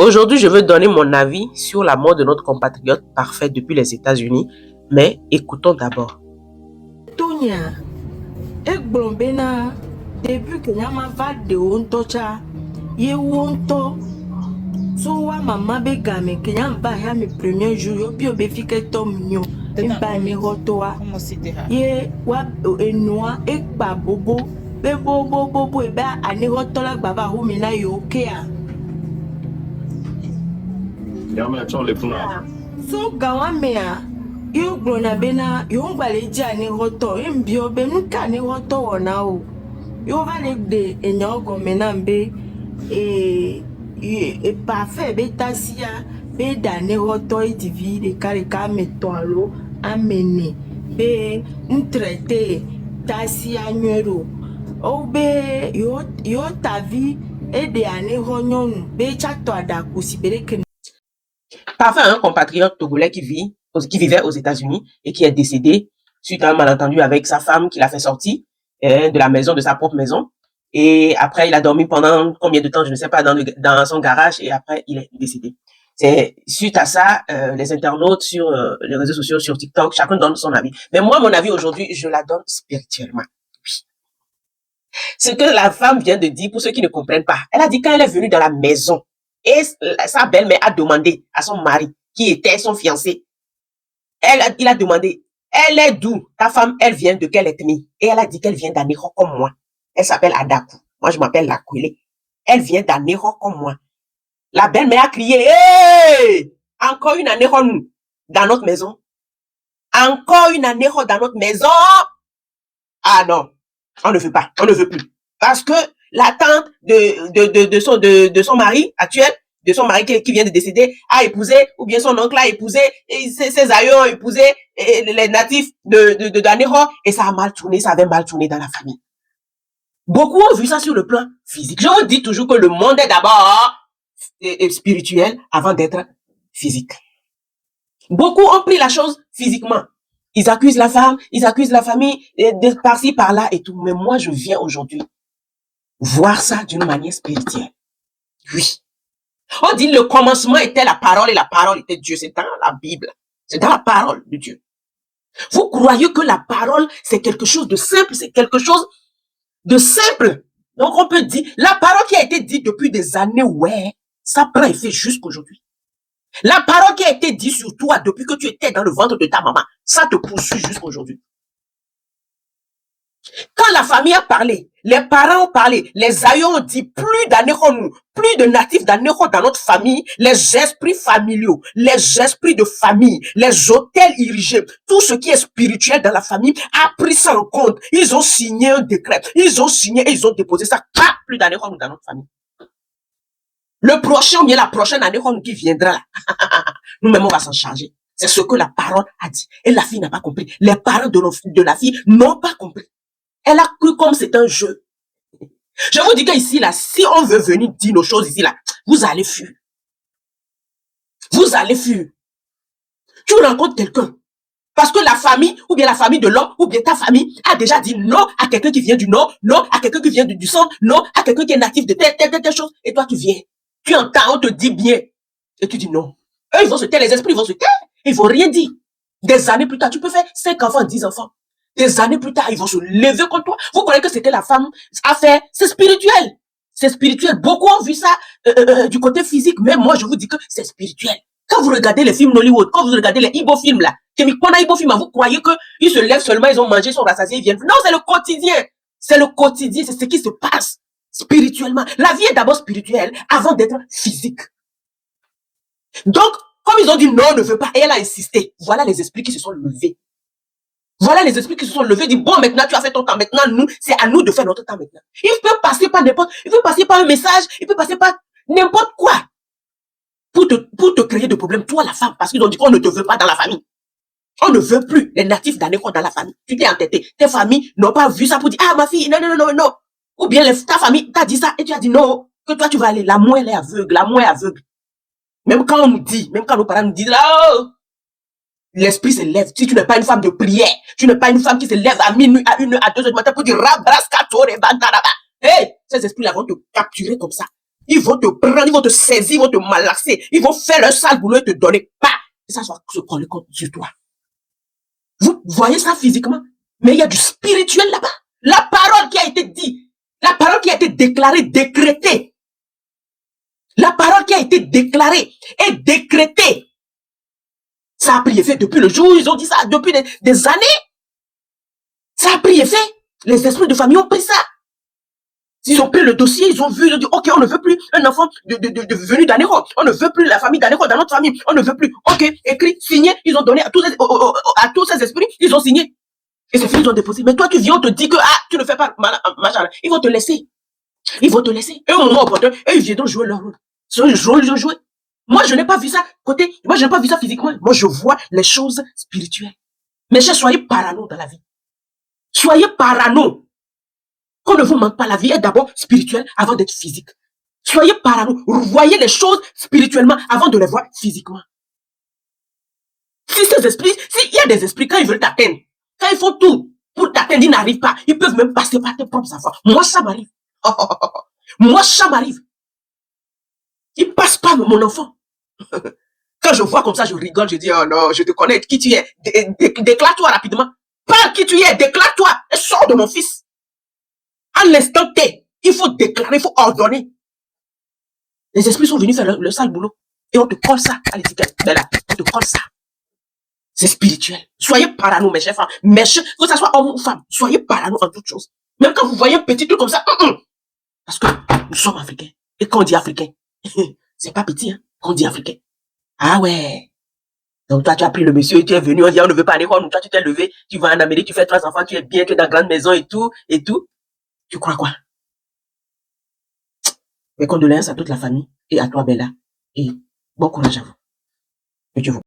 Aujourd'hui, je veux donner mon avis sur la mort de notre compatriote parfait depuis les États-Unis, mais écoutons d'abord. Tonya, depuis que Nyama va de Ontocha, ye wonto, so wa mama be game que Nyamba ya mi premier jour, yo bio be fike tom nyo, imba mi hotoa, ye wa enwa ekpa bobo, be bobo ebe ani hotola baba humina yo kea. Nyama chole puna. So gawamea, yo glona bena, yo mbale jani hoto, imbio be nuka ni hoto wana o. Yo va le de enyogo menambe e parfait be tasia be dane hoto e divide kare ka metolo amene be traité tasia nyero o be yo ta vie e de ane honyon be chato adaku sibere. Parfait, un compatriote togolais qui vivait aux États-Unis et qui est décédé suite à un malentendu avec sa femme qui l'a fait sortir de la maison, de sa propre maison. Et après, il a dormi pendant combien de temps, je ne sais pas, dans son garage, et après, il est décédé. C'est suite à ça, les internautes sur les réseaux sociaux, sur TikTok, chacun donne son avis. Mais moi, mon avis aujourd'hui, je la donne spirituellement. Oui. Ce que la femme vient de dire, pour ceux qui ne comprennent pas, elle a dit quand elle est venue dans la maison, et sa belle-mère a demandé à son mari, qui était son fiancé, il a demandé, elle est d'où? Ta femme, elle vient de quelle ethnie? Et elle a dit qu'elle vient d'Anéro comme moi. Elle s'appelle Adaku. Moi, je m'appelle Lakwele. Elle vient d'Anéro comme moi. La belle-mère a crié, hey! Encore une Anéro dans notre maison. Encore une Anéro dans notre maison. Ah non, on ne veut pas, on ne veut plus. Parce que la tante de son mari actuel, de son mari qui vient de décéder, a épousé, ou bien son oncle a épousé, et ses aïeux ont épousé les natifs d'Anéro, et ça a mal tourné, ça avait mal tourné dans la famille. Beaucoup ont vu ça sur le plan physique. Je vous dis toujours que le monde est d'abord spirituel avant d'être physique. Beaucoup ont pris la chose physiquement. Ils accusent la femme, ils accusent la famille, de par-ci, par-là et tout. Mais moi, je viens aujourd'hui voir ça d'une manière spirituelle. Oui. On dit le commencement était la parole et la parole était Dieu. C'est dans la Bible. C'est dans la parole de Dieu. Vous croyez que la parole, c'est quelque chose de simple, c'est quelque chose de simple. Donc, on peut dire, la parole qui a été dite depuis des années, ouais, ça prend effet jusqu'aujourd'hui. La parole qui a été dite sur toi depuis que tu étais dans le ventre de ta maman, ça te poursuit jusqu'aujourd'hui. Quand la famille a parlé, les parents ont parlé, les aïeux ont dit plus d'Anéro, plus de natifs d'Anéro dans notre famille, les esprits familiaux, les esprits de famille, les hôtels érigés, tout ce qui est spirituel dans la famille a pris ça en compte. Ils ont signé un décret, ils ont signé et ils ont déposé ça. Pas plus d'Anéro dans notre famille. Le prochain ou bien la prochaine Anéro qui viendra, nous-mêmes on va s'en charger. C'est ce que la parole a dit. Et la fille n'a pas compris. Les parents de la fille n'ont pas compris. Elle a cru comme c'est un jeu. Je vous dis qu'ici, là, si on veut venir dire nos choses ici, là, vous allez fuir. Vous allez fuir. Tu rencontres quelqu'un. Parce que la famille, ou bien la famille de l'homme, ou bien ta famille, a déjà dit non à quelqu'un qui vient du nord, non à quelqu'un qui vient du centre, non à quelqu'un qui est natif de telle chose. Et toi, tu viens. Tu entends, on te dit bien. Et tu dis non. Eux, ils vont se taire, les esprits vont se taire. Ils vont rien dire. Des années plus tard, tu peux faire 5 enfants, 10 enfants. Des années plus tard, ils vont se lever contre toi. Vous croyez que c'était la femme a fait? C'est spirituel. C'est spirituel. Beaucoup ont vu ça du côté physique. Mais moi, je vous dis que c'est spirituel. Quand vous regardez les films Hollywood, quand vous regardez les Igbo films là, vous croyez qu'ils se lèvent seulement, ils ont mangé, ils sont rassasiés, ils viennent. Non, c'est le quotidien. C'est le quotidien. C'est ce qui se passe spirituellement. La vie est d'abord spirituelle avant d'être physique. Donc, comme ils ont dit non, on ne veut pas, et elle a insisté. Voilà les esprits qui se sont levés. Voilà les esprits qui se sont levés, disent bon, maintenant tu as fait ton temps, maintenant nous, c'est à nous de faire notre temps maintenant. Il peut passer par n'importe, il peut passer par un message, il peut passer par n'importe quoi pour te créer de problèmes, toi la femme, parce qu'ils ont dit qu'on ne te veut pas dans la famille. On ne veut plus les natifs d'Anéro dans la famille. Tu t'es entêté. Tes familles n'ont pas vu ça pour dire ah ma fille, non. Ou bien ta famille t'a dit ça et tu as dit non, que toi tu vas aller. L'amour elle est aveugle, l'amour est aveugle. Même quand on nous dit, même quand nos parents nous disent oh, l'esprit se lève. Si tu n'es pas une femme de prière, tu n'es pas une femme qui se lève à minuit, à 1h, à 2h du matin pour dire Rabraskatore Bantaraba. Hey, ces esprits-là vont te capturer comme ça. Ils vont te prendre, ils vont te saisir, ils vont te malaxer. Ils vont faire leur sale boulot et te donner pas. Et ça va se coller contre sur toi. Vous voyez ça physiquement? Mais il y a du spirituel là-bas. La parole qui a été dite, la parole qui a été déclarée, décrétée. La parole qui a été déclarée et décrétée. Ça a pris effet depuis le jour où ils ont dit ça, depuis des années. Ça a pris effet. Les esprits de famille ont pris ça. Ils ont pris le dossier, ils ont vu, ils ont dit, ok, on ne veut plus un enfant venu d'Anéro. On ne veut plus la famille d'Anéro dans notre famille. On ne veut plus. Ok, écrit, signé. Ils ont donné à tous ces esprits, ils ont signé. Et ces filles, ils ont déposé. Mais toi, tu viens, on te dit que, tu ne fais pas machin. Ils vont te laisser. Ils vont te laisser. Et au moment opportun, et ils viendront jouer leur rôle. Ils ont joué. Moi, je n'ai pas vu ça côté, moi, je n'ai pas vu ça physiquement. Moi, je vois les choses spirituelles. Mais soyez parano dans la vie. Soyez parano. Qu'on ne vous manque pas, la vie est d'abord spirituelle avant d'être physique. Soyez parano. Voyez les choses spirituellement avant de les voir physiquement. Si ces esprits, s'il y a des esprits, quand ils veulent t'atteindre, quand ils font tout pour t'atteindre, ils n'arrivent pas. Ils peuvent même passer par tes propres enfants. Moi, ça m'arrive. Moi, ça m'arrive. Ils passent pas mon enfant. Quand je vois comme ça, je rigole, je dis, oh non, je te connais, qui tu es. Déclare-toi rapidement. Parle qui tu es, déclare-toi et sors de mon fils. À l'instant T, il faut déclarer, il faut ordonner. Les esprits sont venus faire le sale boulot. Et on te colle ça à l'étiquette. Là, on te colle ça. C'est spirituel. Soyez parano, mes chers femmes. Que ce soit homme ou femme, soyez parano en toutes choses. Même quand vous voyez un petit truc comme ça, parce que nous sommes africains. Et quand on dit africain, c'est pas petit, hein, quand on dit africain. Ah ouais. Donc toi, tu as pris le monsieur et tu es venu, on dit, on ne veut pas aller voir, toi, tu t'es levé, tu vas en Amérique, tu fais 3 enfants, tu es bien, tu es dans la grande maison et tout. Tu crois quoi? Mes condoléances à toute la famille et à toi, Bella. Et bon courage à vous. Que Dieu vous